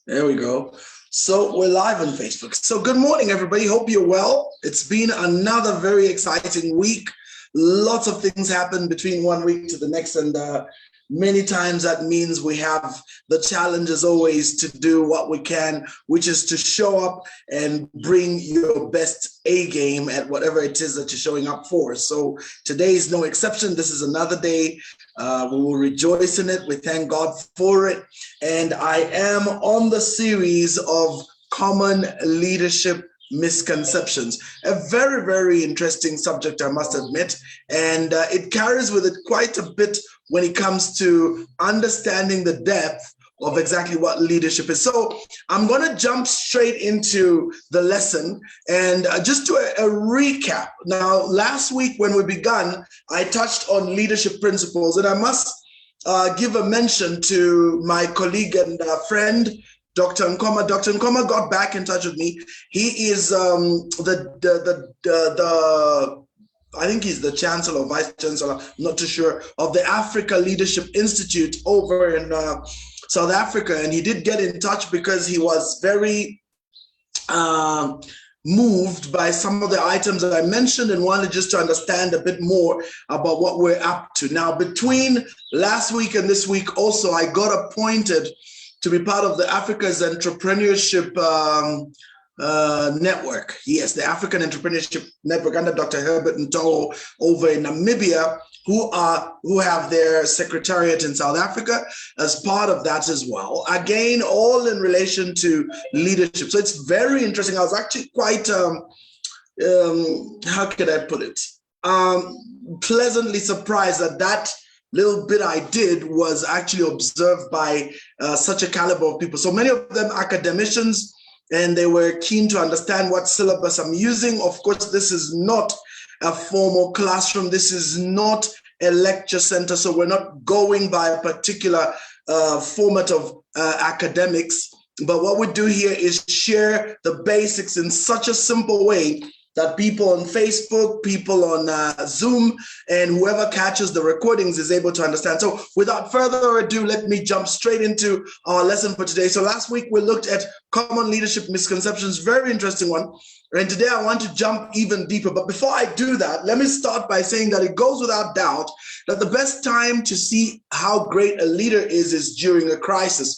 There we go. So we're live on Facebook. So good morning, everybody. Hope you're well. It's been another very exciting week. Lots of things happen between one week to the next, and many times that means we have the challenge as always to do what we can, which is to show up and bring your best A game at whatever it is that you're showing up for. So today is no exception. This is another day. We will rejoice in it. We thank God for it. And I am on the series of common leadership misconceptions, a very, very interesting subject, I must admit. And it carries with it quite a bit when it comes to understanding the depth of exactly what leadership is. So I'm going to jump straight into the lesson and just do a recap. Now, last week when we began, I touched on leadership principles, and I must give a mention to my colleague and friend, Dr. Nkoma. Dr. Nkoma got back in touch with me. He is I think he's the chancellor or vice chancellor, not too sure, of the Africa Leadership Institute over in South Africa. And he did get in touch because he was very moved by some of the items that I mentioned and wanted just to understand a bit more about what we're up to. Now, between last week and this week also, I got appointed to be part of the Africa's Entrepreneurship Network. Yes, the African Entrepreneurship Network under Dr. Herbert Ntoho over in Namibia, who have their secretariat in South Africa as part of that as well. Again, all in relation to leadership. So it's very interesting. I was actually quite, how could I put it? Pleasantly surprised that little bit I did was actually observed by such a caliber of people. So many of them academicians, and they were keen to understand what syllabus I'm using. Of course, this is not a formal classroom. This is not a lecture center. So we're not going by a particular format of academics. But what we do here is share the basics in such a simple way that people on Facebook, people on Zoom, and whoever catches the recordings is able to understand. So without further ado, let me jump straight into our lesson for today. So last week we looked at common leadership misconceptions, very interesting one. And today I want to jump even deeper. But before I do that, let me start by saying that it goes without doubt that the best time to see how great a leader is during a crisis.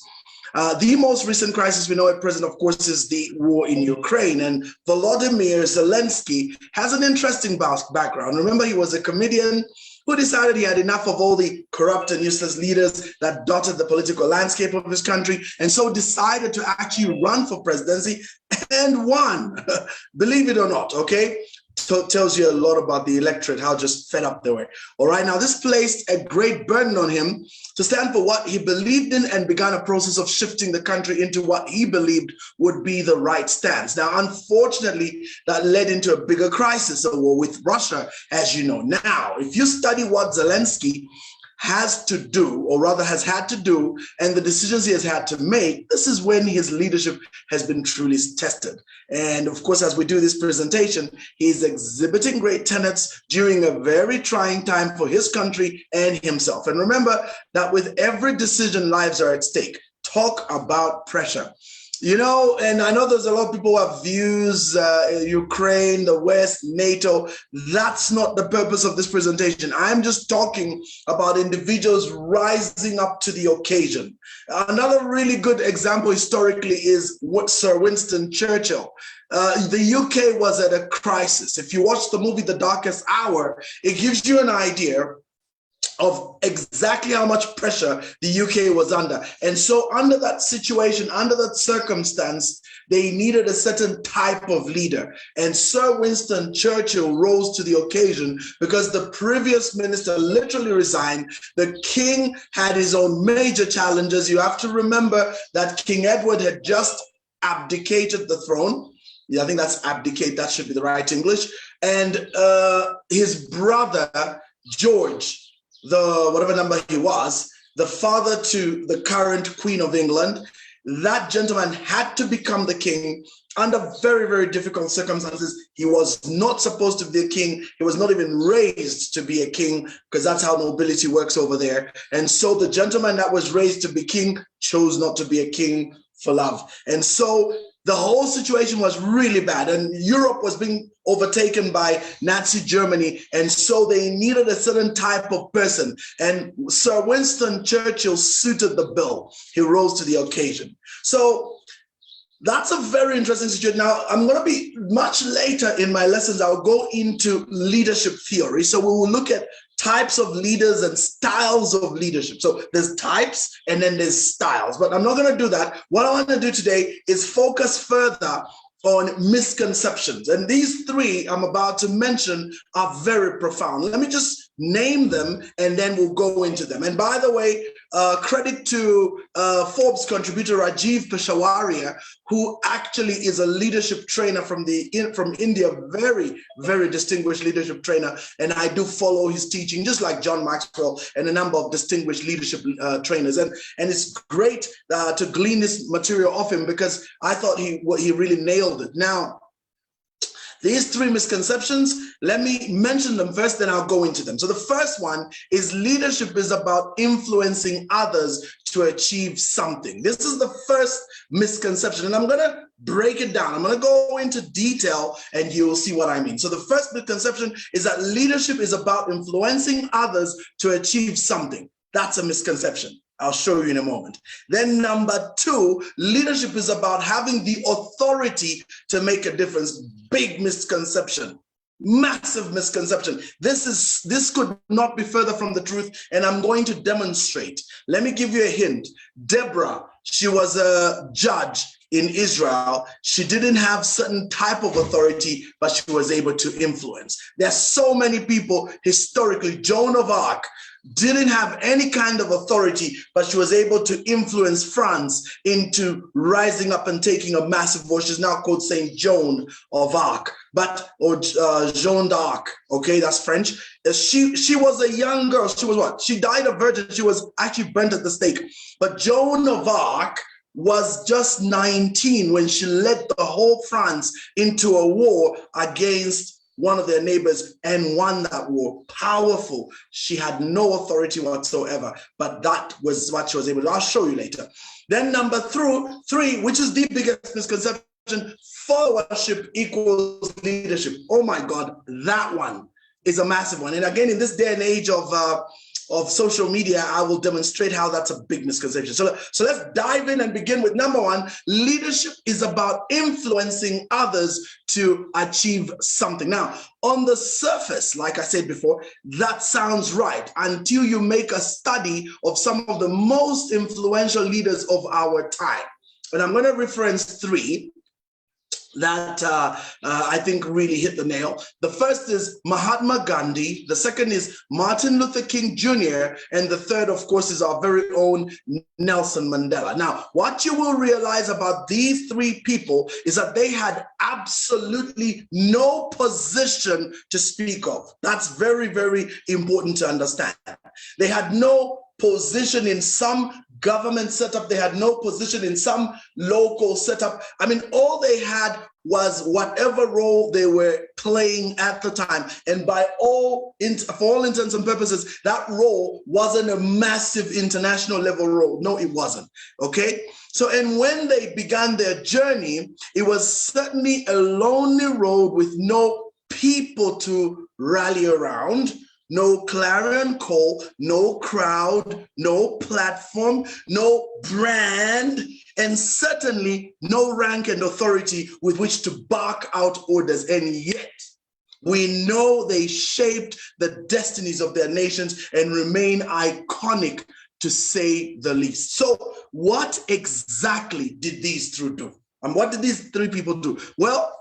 The most recent crisis we know at present, of course, is the war in Ukraine. And Volodymyr Zelensky has an interesting background. Remember, he was a comedian who decided he had enough of all the corrupt and useless leaders that dotted the political landscape of his country, and so decided to actually run for presidency and won, believe it or not, okay? So it tells you a lot about the electorate, how just fed up they were. All right, now this placed a great burden on him to stand for what he believed in and began a process of shifting the country into what he believed would be the right stance. Now, unfortunately, that led into a bigger crisis, a war with Russia, as you know. Now, if you study what Zelensky has to do, or rather has had to do, and the decisions he has had to make, this is when his leadership has been truly tested. And of course, as we do this presentation, he's exhibiting great tenets during a very trying time for his country and himself. And remember that with every decision, lives are at stake. Talk about pressure. You know, and I know there's a lot of people who have views, Ukraine, the West, NATO. That's not the purpose of this presentation. I'm just talking about individuals rising up to the occasion. Another really good example historically is what Sir Winston Churchill. The UK was at a crisis. If you watch the movie The Darkest Hour, it gives you an idea of exactly how much pressure the UK was under. And so under that situation, under that circumstance, they needed a certain type of leader. And Sir Winston Churchill rose to the occasion because the previous minister literally resigned. The king had his own major challenges. You have to remember that King Edward had just abdicated the throne. Yeah, I think that's abdicate. That should be the right English. And his brother, George, the whatever number he was, the father to the current Queen of England, that gentleman had to become the king under very, very difficult circumstances. He was not supposed to be a king. He was not even raised to be a king, because that's how nobility works over there. And so the gentleman that was raised to be king chose not to be a king for love. And so the whole situation was really bad, and Europe was being overtaken by Nazi Germany, and so they needed a certain type of person, and Sir Winston Churchill suited the bill. He rose to the occasion. So that's a very interesting situation. Now, I'm going to be much later in my lessons, I'll go into leadership theory. So we will look at types of leaders and styles of leadership. So there's types and then there's styles, but I'm not going to do that. What I want to do today is focus further on misconceptions. And these three I'm about to mention are very profound. Let me just name them and then we'll go into them. And by the way, credit to Forbes contributor Rajiv Peshawaria, who actually is a leadership trainer from India, very, very distinguished leadership trainer. And I do follow his teaching, just like John Maxwell and a number of distinguished leadership trainers. And it's great to glean this material off him, because I thought he really nailed it. Now, these three misconceptions, let me mention them first, then I'll go into them. So the first one is leadership is about influencing others to achieve something. This is the first misconception, and I'm going to break it down. I'm going to go into detail and you'll see what I mean. So the first misconception is that leadership is about influencing others to achieve something. That's a misconception. I'll show you in a moment. Then number two, leadership is about having the authority to make a difference. Big misconception, massive misconception. This could not be further from the truth, and I'm going to demonstrate. Let me give you a hint. Deborah, she was a judge in Israel. She didn't have certain type of authority, but she was able to influence. There's so many people historically. Joan of Arc didn't have any kind of authority, but she was able to influence France into rising up and taking a massive voice. She's now called Saint Joan of Arc, or Joan d'Arc. Okay, that's French. She was a young girl. She was what? She died a virgin. She was actually burnt at the stake. But Joan of Arc was just 19 when she led the whole France into a war against one of their neighbors and won that war. Powerful. She had no authority whatsoever, but that was what she was able to do. I'll show you later. Then number three, which is the biggest misconception, followership equals leadership. Oh my God, that one is a massive one. And again, in this day and age of social media, I will demonstrate how that's a big misconception. So let's dive in and begin with number one. Leadership is about influencing others to achieve something. Now, on the surface, like I said before, that sounds right until you make a study of some of the most influential leaders of our time. And I'm going to reference three that I think really hit the nail. The first is Mahatma Gandhi. The second is Martin Luther King Jr. And the third, of course, is our very own Nelson Mandela. Now, what you will realize about these three people is that they had absolutely no position to speak of. That's very, very important to understand. They had no position in some government setup. They had no position in some local setup. I mean, all they had was whatever role they were playing at the time. And for all intents and purposes, that role wasn't a massive international level role. No, it wasn't. Okay. So, and when they began their journey, it was certainly a lonely road with no people to rally around. No clarion call, no crowd, no platform, no brand, and certainly no rank and authority with which to bark out orders. And yet, we know they shaped the destinies of their nations and remain iconic, to say the least. So what exactly did these three do? And what did these three people do? Well,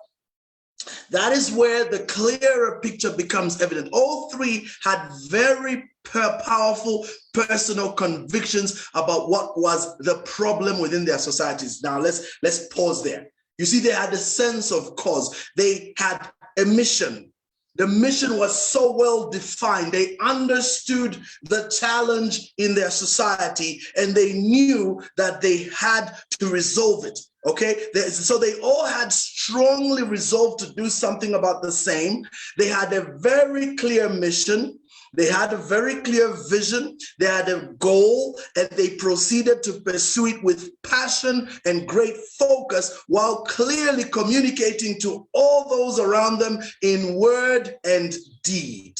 that is where the clearer picture becomes evident. All three had very powerful personal convictions about what was the problem within their societies. Now, let's pause there. You see, they had a sense of cause. They had a mission. The mission was so well defined. They understood the challenge in their society, and they knew that they had to resolve it. Okay, so they all had strongly resolved to do something about the same. They had a very clear mission. They had a very clear vision, they had a goal, and they proceeded to pursue it with passion and great focus while clearly communicating to all those around them in word and deed.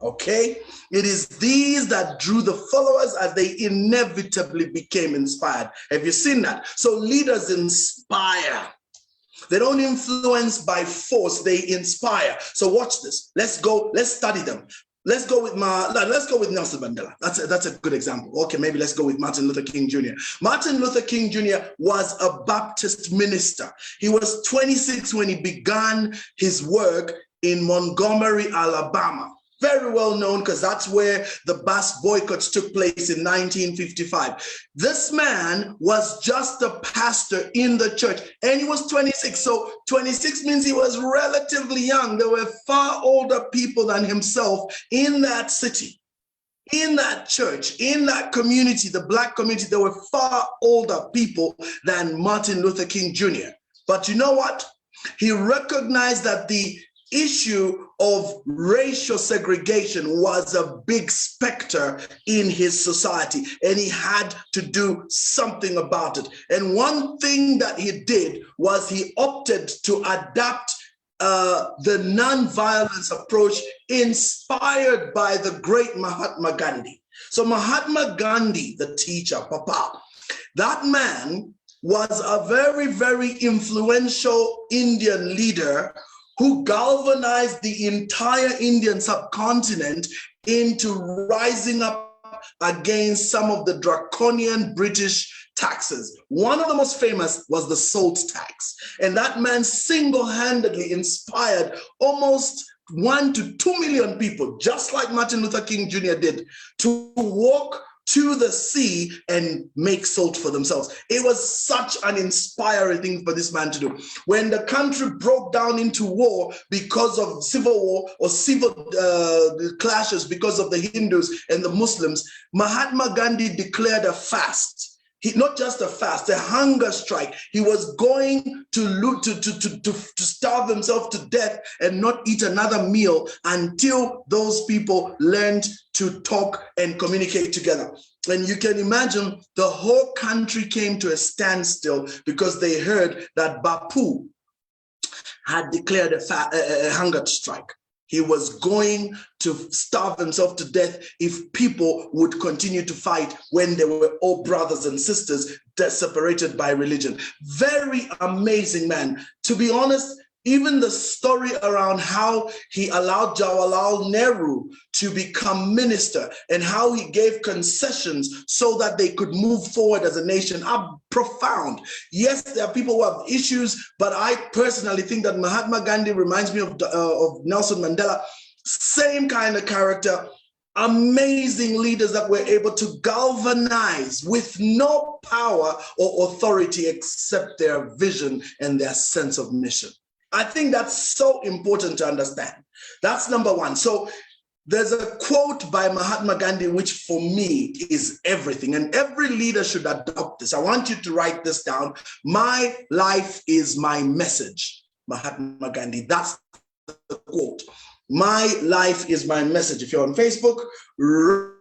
Okay? It is these that drew the followers as they inevitably became inspired. Have you seen that? So leaders inspire. They don't influence by force, they inspire. So watch this. Let's study them. Let's go with Nelson Mandela. That's a good example. Okay, maybe let's go with Martin Luther King Jr. Martin Luther King Jr. was a Baptist minister. He was 26 when he began his work in Montgomery, Alabama. Very well known because that's where the bus boycotts took place in 1955. This man was just a pastor in the church and he was 26. So 26 means he was relatively young. There were far older people than himself in that city, in that church, in that community, the Black community. There were far older people than Martin Luther King Jr. But you know what? He recognized that the issue of racial segregation was a big specter in his society, and he had to do something about it. And one thing that he did was he opted to adapt the non-violence approach inspired by the great Mahatma Gandhi. So Mahatma Gandhi, the teacher, Papa, that man was a very, very influential Indian leader who galvanized the entire Indian subcontinent into rising up against some of the draconian British taxes. One of the most famous was the salt tax. And that man single-handedly inspired almost 1 to 2 million people, just like Martin Luther King Jr. did, to walk to the sea and make salt for themselves. It was such an inspiring thing for this man to do. When the country broke down into war because of civil war or civil clashes because of the Hindus and the Muslims, Mahatma Gandhi declared a fast. Not just a fast, a hunger strike. He was going to starve himself to death and not eat another meal until those people learned to talk and communicate together. And you can imagine the whole country came to a standstill because they heard that Bapu had declared a hunger strike. He was going to starve himself to death if people would continue to fight when they were all brothers and sisters separated by religion. Very amazing man. To be honest, even the story around how he allowed Jawaharlal Nehru to become minister and how he gave concessions so that they could move forward as a nation are profound. Yes, there are people who have issues, but I personally think that Mahatma Gandhi reminds me of Nelson Mandela. Same kind of character, amazing leaders that were able to galvanize with no power or authority except their vision and their sense of mission. I think that's so important to understand. That's number one. So there's a quote by Mahatma Gandhi, which for me is everything. And every leader should adopt this. I want you to write this down. My life is my message. Mahatma Gandhi, that's the quote. My life is my message. If you're on Facebook, write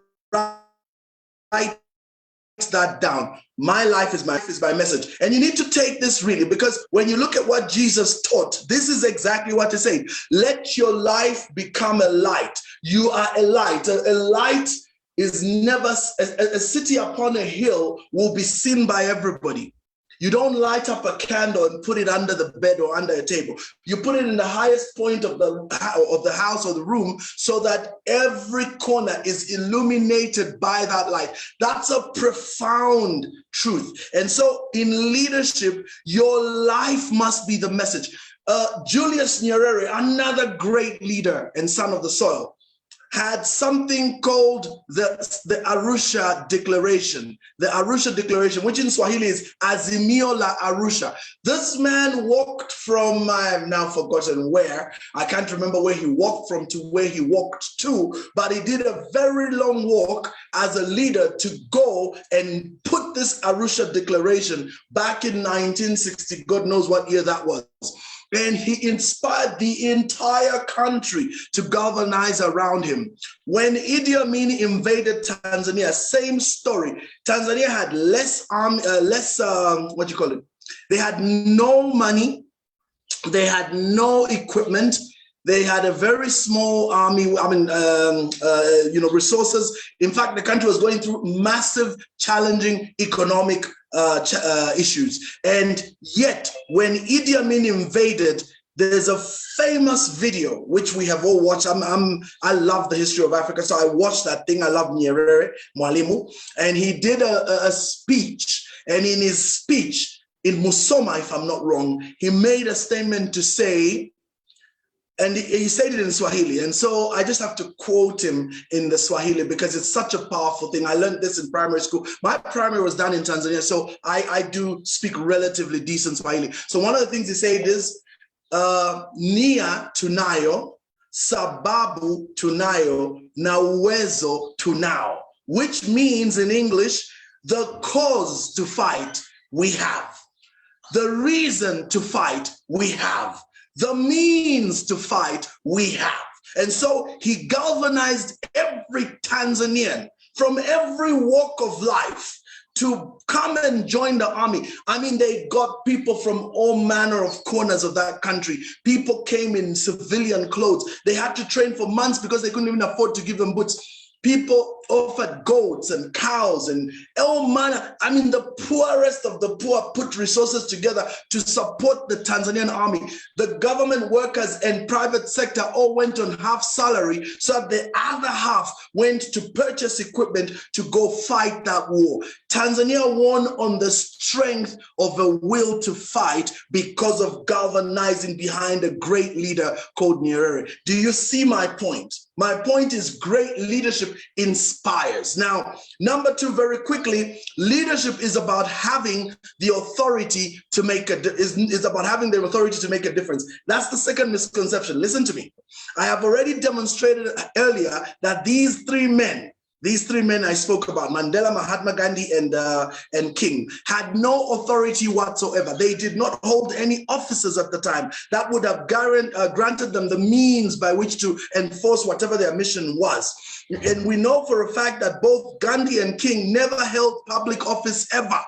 that down. My life is my message. And you need to take this really, because when you look at what Jesus taught, this is exactly what he's saying. Let your life become a light. You are a light. A light is never, a city upon a hill will be seen by everybody. You don't light up a candle and put it under the bed or under a table. You put it in the highest point of the house or the room so that every corner is illuminated by that light. That's a profound truth. And so in leadership, your life must be the message. Julius Nyerere, another great leader and son of the soil, had something called the Arusha Declaration. The Arusha Declaration, which in Swahili is Azimio la Arusha. This man walked from, I've now forgotten where, I can't remember where he walked from to where he walked to, but he did a very long walk as a leader to go and put this Arusha Declaration back in 1960, God knows what year that was. and he inspired the entire country to galvanize around him. When Idi Amin invaded Tanzania, same story. Tanzania had less they had no money, they had no equipment, they had a very small army, resources. In fact, the country was going through massive, challenging economic issues. And yet, when Idi Amin invaded, there's a famous video, which we have all watched. I love the history of Africa, so I watched that thing. I love Nyerere, Mwalimu. And he did a speech. And in his speech, in Musoma, if I'm not wrong, he made a statement to say, and he said it in Swahili. And so I just have to quote him in the Swahili because it's such a powerful thing. I learned this in primary school. My primary was done in Tanzania, so I do speak relatively decent Swahili. So one of the things he said is, nia tunayo, sababu tunayo, na uwezo tunao, which means in English, the cause to fight we have. The reason to fight we have. The means to fight we have. And so he galvanized every Tanzanian from every walk of life to come and join the army. I mean, they got people from all manner of corners of that country. People came in civilian clothes. They had to train for months because they couldn't even afford to give them boots. People offered goats and cows and all manner. I mean, the poorest of the poor put resources together to support the Tanzanian army. The government workers and private sector all went on half salary, so the other half went to purchase equipment to go fight that war. Tanzania won on the strength of a will to fight because of galvanizing behind a great leader called Nyerere. Do you see my point? My point is great leadership inspires. Now, number two, very quickly, leadership is about having the authority to make is about having the authority to make a difference. That's the second misconception. Listen to me. I have already demonstrated earlier that these three men I spoke about, Mandela, Mahatma Gandhi, and King, had no authority whatsoever. They did not hold any offices at the time that would have granted them the means by which to enforce whatever their mission was. And we know for a fact that both Gandhi and King never held public office ever.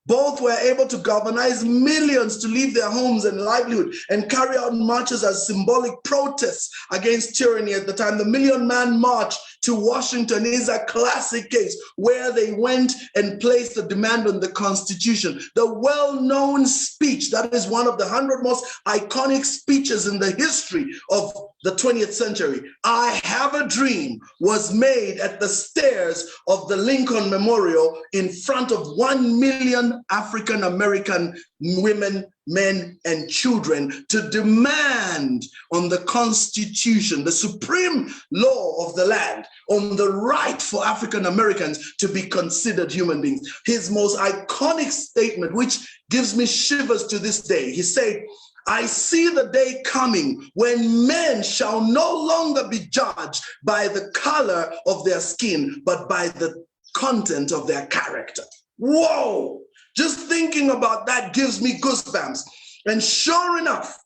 Both were able to galvanize millions to leave their homes and livelihood and carry out marches as symbolic protests against tyranny at the time. The Million Man March to Washington is a classic case where they went and placed a demand on the Constitution. The well-known speech, that is one of the 100 most iconic speeches in the history of the 20th century, I Have a Dream, was made at the stairs of the Lincoln Memorial in front of 1 million African-American women, men, and children to demand on the Constitution, the supreme law of the land, on the right for African Americans to be considered human beings. His most iconic statement, which gives me shivers to this day, he said, I see the day coming when men shall no longer be judged by the color of their skin, but by the content of their character. Whoa! Just thinking about that gives me goosebumps. And sure enough,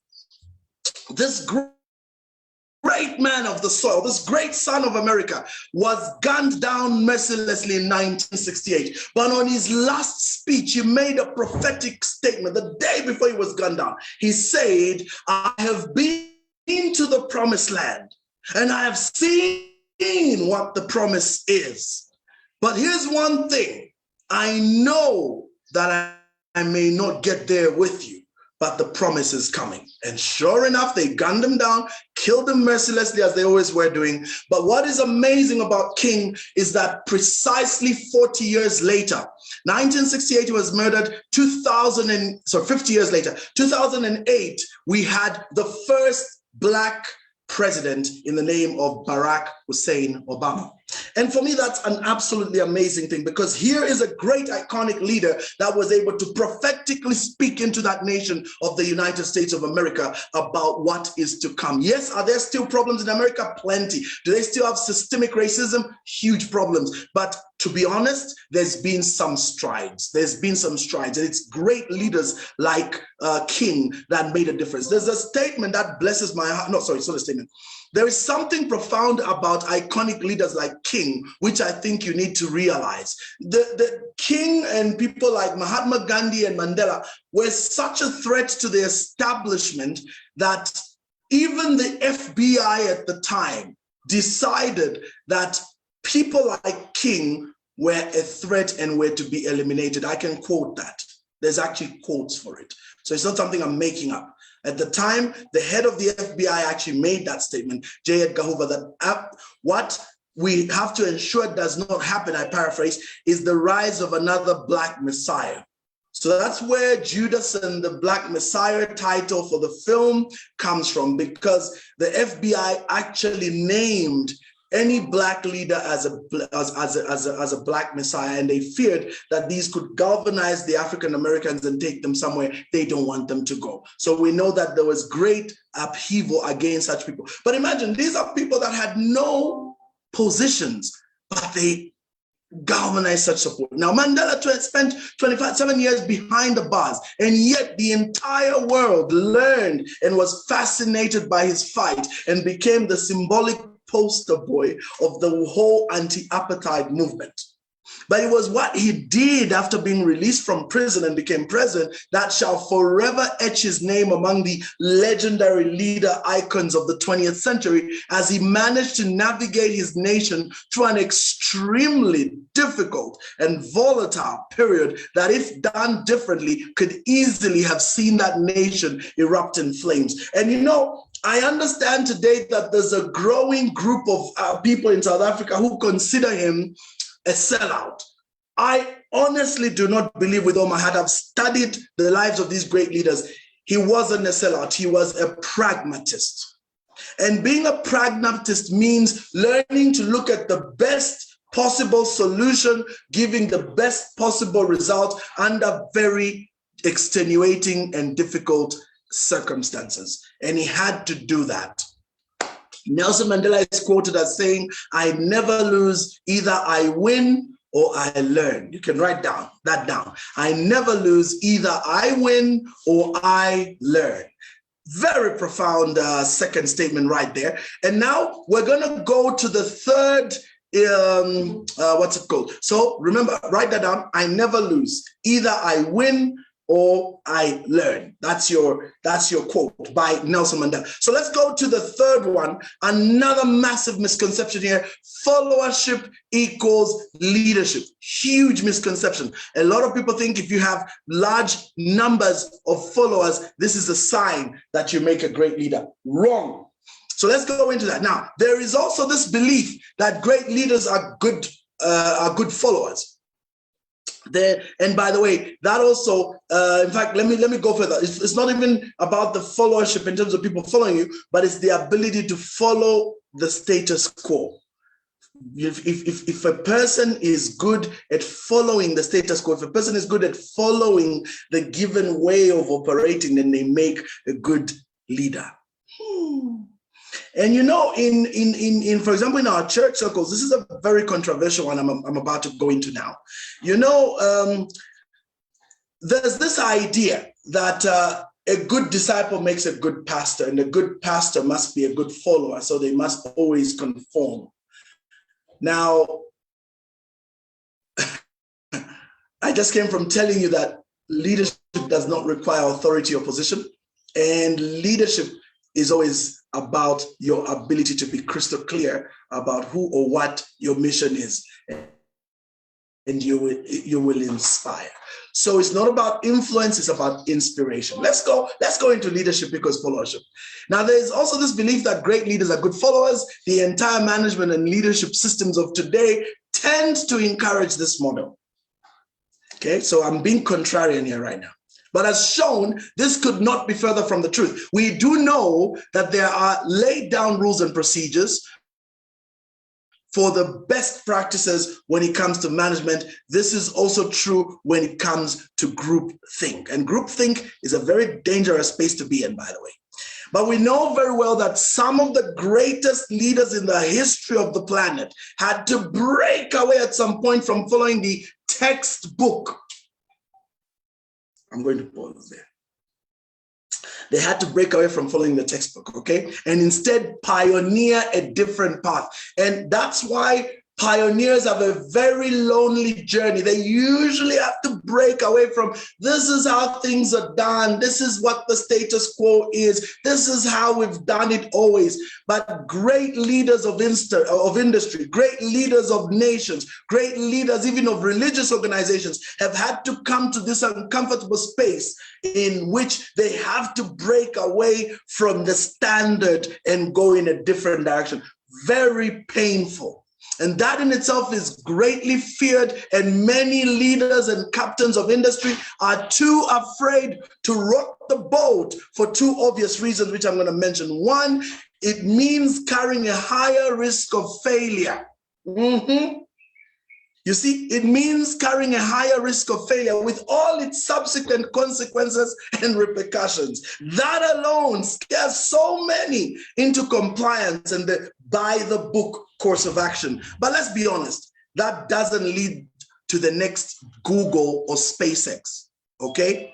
this great man of the soil, this great son of America, was gunned down mercilessly in 1968. But on his last speech, he made a prophetic statement the day before he was gunned down. He said, I have been to the promised land, and I have seen what the promise is. But here's one thing. I know that I may not get there with you, but the promise is coming. And sure enough, they gunned him down, killed him mercilessly as they always were doing. But what is amazing about King is that precisely 40 years later, 1968 he was murdered, 50 years later, 2008, we had the first Black president in the name of Barack Hussein Obama. And for me, that's an absolutely amazing thing, because here is a great iconic leader that was able to prophetically speak into that nation of the United States of America about what is to come. Yes, are there still problems in America? Plenty. Do they still have systemic racism? Huge problems. But to be honest, there's been some strides. There's been some strides. And it's great leaders like King that made a difference. There's a statement that blesses my heart. No, sorry, it's not a statement. There is something profound about iconic leaders like King, which I think you need to realize. The King and people like Mahatma Gandhi and Mandela were such a threat to the establishment that even the FBI at the time decided that people like King were a threat and were to be eliminated. I can quote that. There's actually quotes for it. So it's not something I'm making up. At the time, the head of the FBI actually made that statement, J. Edgar Hoover, that what we have to ensure does not happen, I paraphrase, is the rise of another Black Messiah. So that's where Judas and the Black Messiah title for the film comes from, because the FBI actually named any Black leader as a Black Messiah, and they feared that these could galvanize the African Americans and take them somewhere they don't want them to go. So we know that there was great upheaval against such people. But imagine, these are people that had no positions, but they galvanized such support. Now, Mandela spent 7 years behind the bars, and yet the entire world learned and was fascinated by his fight and became the symbolic poster boy of the whole anti-apartheid movement. But it was what he did after being released from prison and became president that shall forever etch his name among the legendary leader icons of the 20th century, as he managed to navigate his nation through an extremely difficult and volatile period that, if done differently, could easily have seen that nation erupt in flames. And you know, I understand today that there's a growing group of people in South Africa who consider him a sellout. I honestly do not believe with all my heart. I've studied the lives of these great leaders. He wasn't a sellout. He was a pragmatist. And being a pragmatist means learning to look at the best possible solution, giving the best possible result under very extenuating and difficult circumstances. And he had to do that. Nelson Mandela is quoted as saying, "I never lose, either I win or I learn." You can write that down. I never lose, either I win or I learn. Very profound second statement right there. And now we're going to go to the third, what's it called? So remember, write that down. I never lose, either I win or I learn. That's your quote by Nelson Mandela. So let's go to the third one. Another massive misconception here: followership equals leadership. Huge misconception. A lot of people think if you have large numbers of followers, this is a sign that you make a great leader. Wrong. So let's go into that. Now, there is also this belief that great leaders are good followers. And by the way, that also, in fact, let me go further. It's not even about the followership in terms of people following you, but it's the ability to follow the status quo. If a person is good at following the status quo, if a person is good at following the given way of operating, then they make a good leader. And you know, in for example, in our church circles, this is a very controversial one I'm about to go into now. You know, there's this idea that a good disciple makes a good pastor, and a good pastor must be a good follower, so they must always conform. Now, I just came from telling you that leadership does not require authority or position, and leadership is always about your ability to be crystal clear about who or what your mission is, and you will inspire. So it's not about influence, it's about inspiration. Let's go into leadership equals followership. Now, there's also this belief that great leaders are good followers. The entire management and leadership systems of today tend to encourage this model. Okay, so I'm being contrarian here right now. But as shown, this could not be further from the truth. We do know that there are laid down rules and procedures for the best practices when it comes to management. This is also true when it comes to groupthink. And groupthink is a very dangerous space to be in, by the way. But we know very well that some of the greatest leaders in the history of the planet had to break away at some point from following the textbook. I'm going to pause there. They had to break away from following the textbook, okay? And instead pioneer a different path. And that's why pioneers have a very lonely journey. They usually have to break away from, this is how things are done. This is what the status quo is. This is how we've done it always. But great leaders of industry, great leaders of nations, great leaders even of religious organizations have had to come to this uncomfortable space in which they have to break away from the standard and go in a different direction. Very painful. And that in itself is greatly feared, and many leaders and captains of industry are too afraid to rock the boat for two obvious reasons, which I'm going to mention. One, it means carrying a higher risk of failure. You see, it means carrying a higher risk of failure with all its subsequent consequences and repercussions. That alone scares so many into compliance and the by-the-book course of action. But let's be honest, that doesn't lead to the next Google or SpaceX, okay?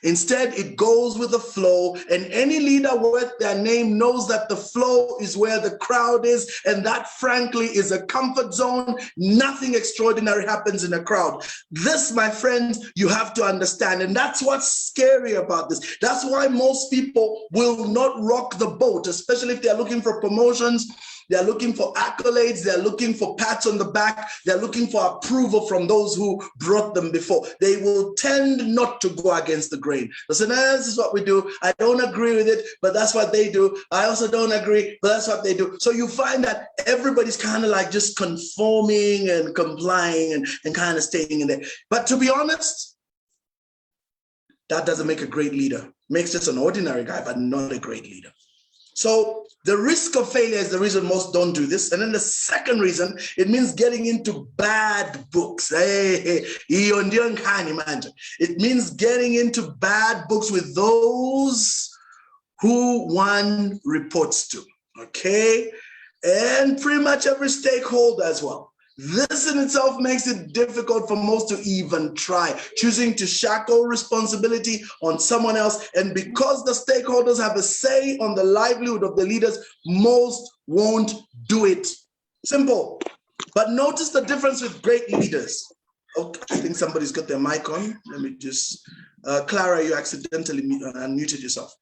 Instead, it goes with the flow, and any leader worth their name knows that the flow is where the crowd is, and that, frankly, is a comfort zone. Nothing extraordinary happens in a crowd. This, my friends, you have to understand, and that's what's scary about this. That's why most people will not rock the boat, especially if they're looking for promotions. They're looking for accolades. They're looking for pats on the back. They're looking for approval from those who brought them before. They will tend not to go against the grain. They say, no, this is what we do. I don't agree with it, but that's what they do. I also don't agree, but that's what they do. So you find that everybody's kind of like just conforming and complying and kind of staying in there. But to be honest, that doesn't make a great leader. Makes just an ordinary guy, but not a great leader. So the risk of failure is the reason most don't do this. And then the second reason, it means getting into bad books. It means getting into bad books with those who one reports to, okay? And pretty much every stakeholder as well. This in itself makes it difficult for most to even try, choosing to shackle responsibility on someone else. And because the stakeholders have a say on the livelihood of the leaders, most won't do it. Simple. But notice the difference with great leaders. Okay, I think somebody's got their mic on. Let me just, Clara, you accidentally unmuted yourself.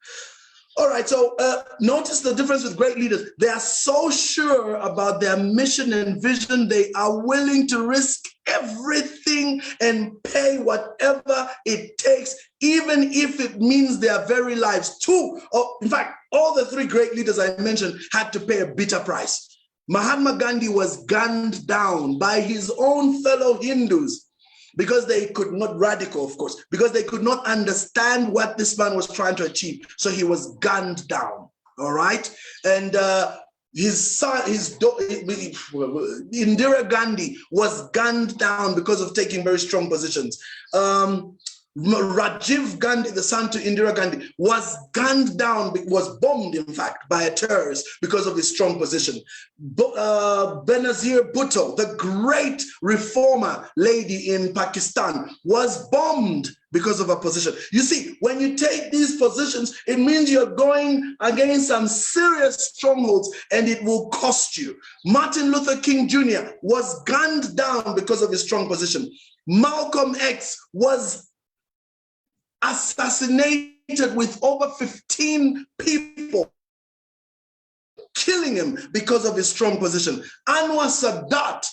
All right, so notice the difference with great leaders. They are so sure about their mission and vision, they are willing to risk everything and pay whatever it takes, even if it means their very lives. In fact, all the three great leaders I mentioned had to pay a bitter price. Mahatma Gandhi was gunned down by his own fellow Hindus, because they could not, radical, of course, because they could not understand what this man was trying to achieve. So he was gunned down, all right? And his son, Indira Gandhi was gunned down because of taking very strong positions. Rajiv Gandhi, the son to Indira Gandhi, was gunned down, was bombed, in fact, by a terrorist because of his strong position. Benazir Bhutto, the great reformer lady in Pakistan, was bombed because of her position. You see, when you take these positions, it means you're going against some serious strongholds, and it will cost you. Martin Luther King Jr. was gunned down because of his strong position. Malcolm X was assassinated with over 15 people killing him because of his strong position. Anwar Sadat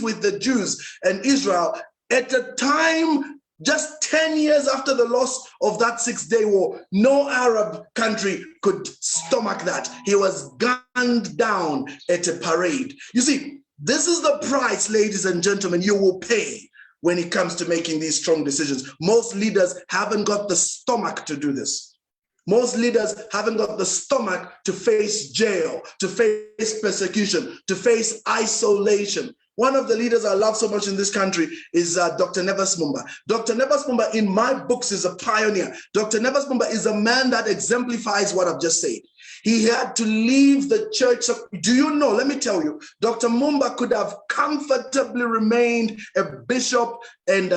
with the Jews and Israel at a time just 10 years after the loss of that Six-Day War. No Arab country could stomach that. He was gunned down at a parade. You see, this is the price, ladies and gentlemen, you will pay when it comes to making these strong decisions. Most leaders haven't got the stomach to do this. Most leaders haven't got the stomach to face jail, to face persecution, to face isolation. One of the leaders I love so much in this country is Dr. Nevas Mumba. Dr. Nevas Mumba, in my books, is a pioneer. Dr. Nevas Mumba is a man that exemplifies what I've just said. He had to leave the church. Do you know, let me tell you, Dr. Mumba could have comfortably remained a bishop and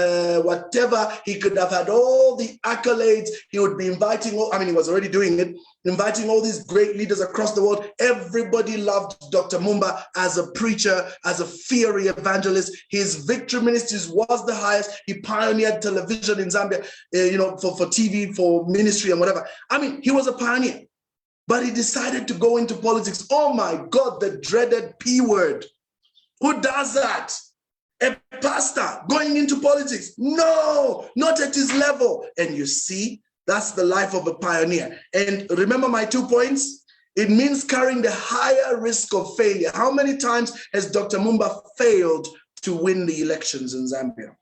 whatever. He could have had all the accolades. He would be inviting, he was already doing it, inviting all these great leaders across the world. Everybody loved Dr. Mumba as a preacher, as a fiery evangelist. His victory ministries was the highest. He pioneered television in Zambia, for TV, for ministry and whatever. He was a pioneer. But he decided to go into politics. Oh my God, the dreaded P word. Who does that? A pastor going into politics? No, not at his level. And you see, that's the life of a pioneer. And remember my 2 points? It means carrying the higher risk of failure. How many times has Dr. Mumba failed to win the elections in Zambia?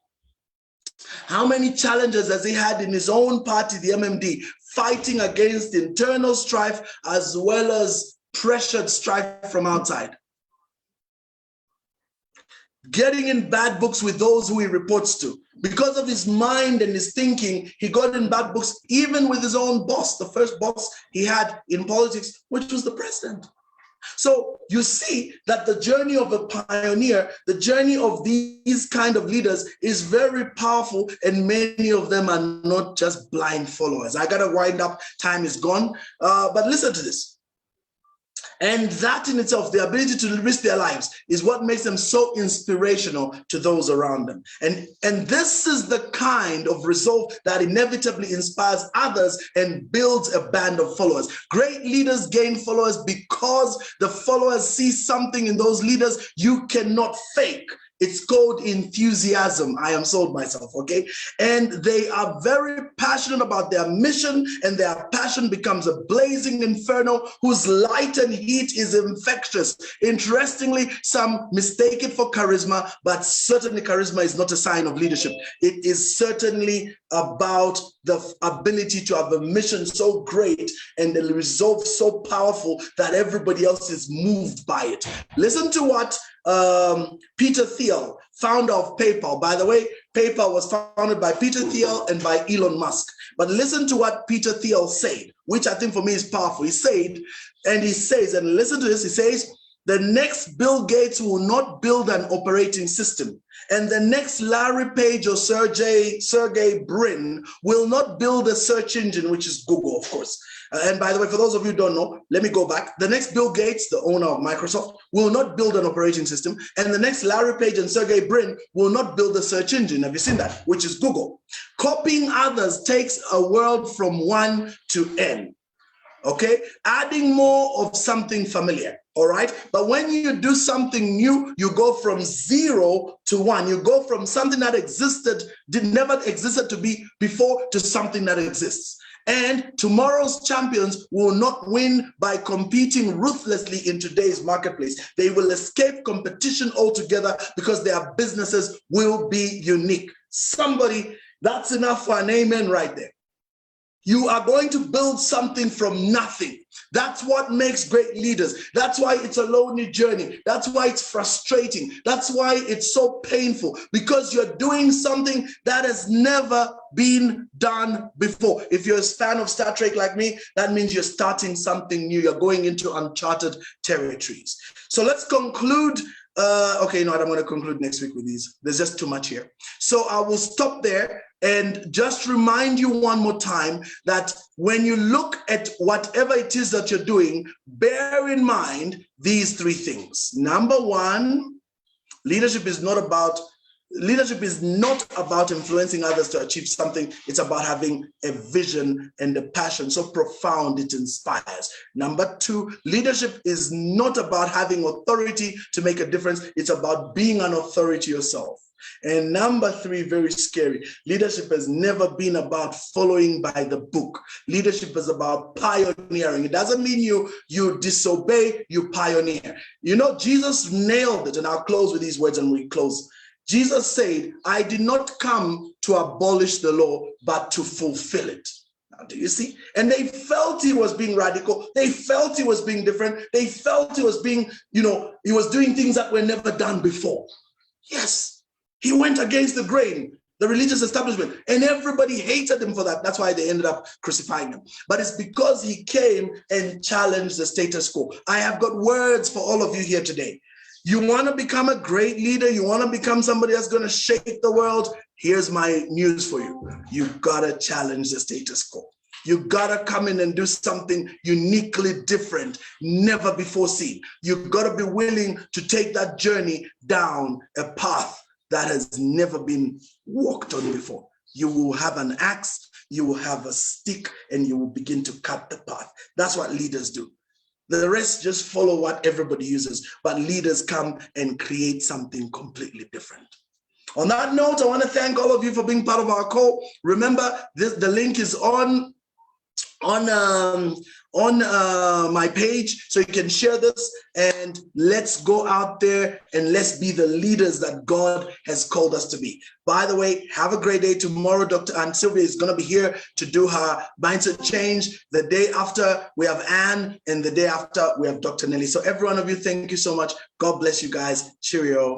How many challenges has he had in his own party, the MMD, fighting against internal strife as well as pressured strife from outside? Getting in bad books with those who he reports to. Because of his mind and his thinking, he got in bad books even with his own boss, the first boss he had in politics, which was the president. So you see that the journey of a pioneer, the journey of these kind of leaders is very powerful, and many of them are not just blind followers. I got to wind up, time is gone, but listen to this. And that in itself, the ability to risk their lives, is what makes them so inspirational to those around them. And this is the kind of resolve that inevitably inspires others and builds a band of followers. Great leaders gain followers because the followers see something in those leaders you cannot fake. It's called enthusiasm. I am sold myself, okay? And they are very passionate about their mission, and their passion becomes a blazing inferno whose light and heat is infectious. Interestingly, some mistake it for charisma, but certainly charisma is not a sign of leadership. It is certainly about the ability to have a mission so great and the resolve so powerful that everybody else is moved by it. Listen to what Peter Thiel, founder of PayPal. By the way, PayPal was founded by Peter Thiel and by Elon Musk. But listen to what Peter Thiel said, which I think for me is powerful. He said, and he says, and listen to this, he says, the next Bill Gates will not build an operating system. And the next Larry Page or Sergey Brin will not build a search engine, which is Google, of course. And by the way, for those of you who don't know, let me go back. The next Bill Gates, the owner of Microsoft, will not build an operating system. And the next Larry Page and Sergey Brin will not build a search engine. Have you seen that? Which is Google. Copying others takes a world from 1 to N. Okay? Adding more of something familiar. All right. But when you do something new, you go from 0 to 1. You go from something that never existed to be before, to something that exists. And tomorrow's champions will not win by competing ruthlessly in today's marketplace. They will escape competition altogether because their businesses will be unique. Somebody, that's enough for an amen right there. You are going to build something from nothing. That's what makes great leaders. That's why it's a lonely journey. That's why it's frustrating. That's why it's so painful, because you're doing something that has never been done before. If you're a fan of Star Trek like me, that means you're starting something new. You're going into uncharted territories. So let's conclude. I'm going to conclude next week with these. There's just too much here. So I will stop there and just remind you one more time that when you look at whatever it is that you're doing, bear in mind these 3 things. Number 1, leadership is not about influencing others to achieve something. It's about having a vision and a passion so profound it inspires. Number 2, leadership is not about having authority to make a difference. It's about being an authority yourself. And number 3, very scary, leadership has never been about following by the book. Leadership is about pioneering. It doesn't mean you disobey, you pioneer. You know, Jesus nailed it, and I'll close with these words and we close. Jesus said, I did not come to abolish the law, but to fulfill it. Do you see? And they felt he was being radical. They felt he was being different. They felt he was being, he was doing things that were never done before. Yes, he went against the grain, the religious establishment, and everybody hated him for that. That's why they ended up crucifying him. But it's because he came and challenged the status quo. I have got words for all of you here today. You want to become a great leader? You want to become somebody that's going to shake the world? Here's my news for you. You've got to challenge the status quo. You got to come in and do something uniquely different, never before seen. You've got to be willing to take that journey down a path that has never been walked on before. You will have an axe, you will have a stick, and you will begin to cut the path. That's what leaders do. The rest just follow what everybody uses, but leaders come and create something completely different. On that note, I want to thank all of you for being part of our call. Remember, the link is on my page, so you can share this, and let's go out there and let's be the leaders that God has called us to be. By the way, have a great day. Tomorrow, Dr. Aunt Sylvia is going to be here to do her mindset change. The day after, we have Anne, and the day after, we have Dr. Nelly. So every one of you, thank you so much. God bless you guys. Cheerio.